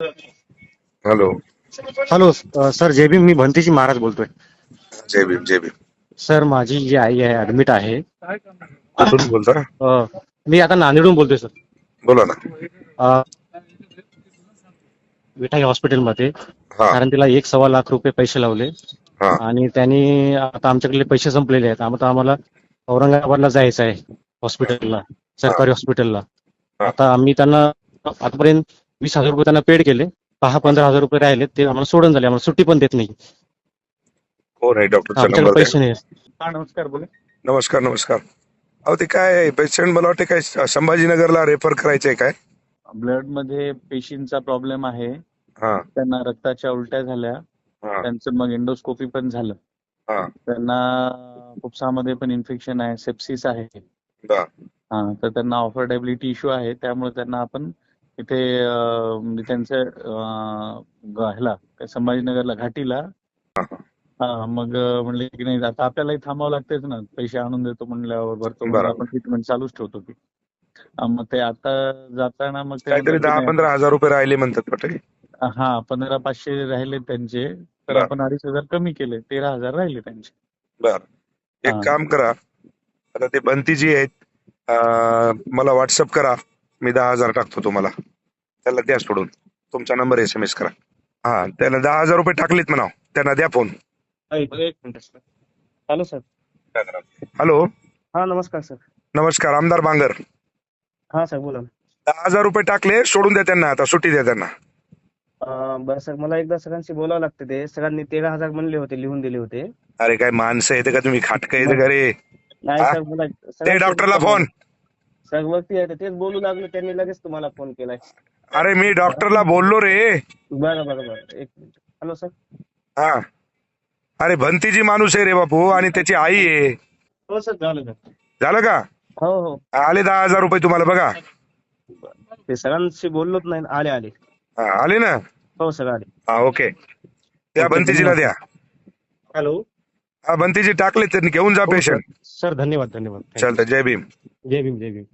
Hello. Hello. Sir जय भीम. मी भंतीजी महाराज बोलतोय. जय भीम जय Bhim. Sir माझी जी आई आहे ऍडमिट आहे. कुठून बोलता? अ, मी आता नांदेडहून बोलतोय सर. बोला ना. अ, विठाई हॉस्पिटलमध्ये. हा कारण तिला 1-1.25 लाख रुपये पैसे लावले हा आणि त्यांनी आता आमच्याकडे पैसे संपलेले आहेत. आता आम्हाला औरंगाबादला जायचं आहे हॉस्पिटलला, हा सरकारी हॉस्पिटलला. हा. आता आम्ही त्यांना आतापर्यंत 20,000 रुपये त्यांना पेड केले. 10-15,000 रुपये राहिले ते आम्हाला सोडून झाले. आम्हाला सुट्टी पण देत नाही. कोण आहे डॉक्टरचा आमच्याकडे नंबर द्या. पैसे नाही. हा नमस्कार बोला. नमस्कार नमस्कार. अहो ते काय पेशंट मला वाटते काय संभाजीनगरला रेफर करायचंय काय? ब्लड मध्ये पेशींचा प्रॉब्लेम आहे. हा त्यांना रक्ताच्या उलट्या झाल्या. हा त्यांचं मग एंडोस्कोपी पण झालं. हा. त्यांना फुफ्सामध्ये पण इन्फेक्शन आहे, सेप्सिस आहे. दा. तर त्यांना ऑफर्डेबिलिटी इश्यू आहे. त्यामुळे त्यांना आपण इथे म्हणजे त्यांच्या ह्याला संभाजीनगरला घाटीला. मग म्हणले की नाही आता आपल्यालाही थांबावं लागतेच ना, पैसे आणून देतो म्हणल्यावर भरतो म्हणून आपण बरोबर. ट्रीटमेंट चालूच ठेवतो की. मग ते आता जाताना मग ते काहीतरी म्हणतात की नाही 10-15 हजार रुपये राहिले म्हणतात वाटते. 15,500 राहिले त्यांचे. तर बर आपण 2,500 कमी केले, 13,000 राहिले त्यांचे. बर. एक हा काम करा, आता ते बंतीजी आहेत, मला व्हॉट्सअप करा. मी 10,000 टाकतो तुम्हाला. त्याला द्या सोडून. तुमचा नंबर SMS करा. हा त्याला 10,000 रुपये टाकलेत म्हणा. त्यांना द्या फोन. एक minute sir. Hello sir. Hello. हा नमस्कार सर. नमस्कार. आमदार बांगर. हा सर बोला. 10,000 रुपये टाकले, सोडून द्या त्यांना. आता सुट्टी द्या त्यांना. बरं सर, मला एकदा सगळ्यांशी बोलावं लागतं. ते सगळ्यांनी 13,000 म्हणले होते, लिहून दिले होते. अरे काय माणसं येते का तुम्ही? खाटकं येते का रे? नाही हा? सर, मला ते सगळ्यांसोबत डॉक्टरला फोन. सर वरती आहे तेच बोलू लागलो, त्यांनी लगेच तुम्हाला फोन केलाय. अरे मी डॉक्टरला बोललो रे. बरं बरं बरं, एक मिनिट. Hello sir. हा. अरे भंतीजी माणूस आहे रे बापू, आणि त्याची आई आहे. हो सर, झालं सर. झालं का? हो हो. आले 10,000 रुपये तुम्हाला बघा. ते सगळ्यांशी बोललोच नाही. आले आले. हा, आले ना. हो सर आले. हा ओके. त्या ओके, बंतीजीला धन्यवाद द्या. सर. हॅलो. हा बंतीजी टाकले, त्यांनी घेऊन जा हो सर. पेशंट. सर धन्यवाद धन्यवाद. चालतं. जय भीम. जय भीम जय भीम.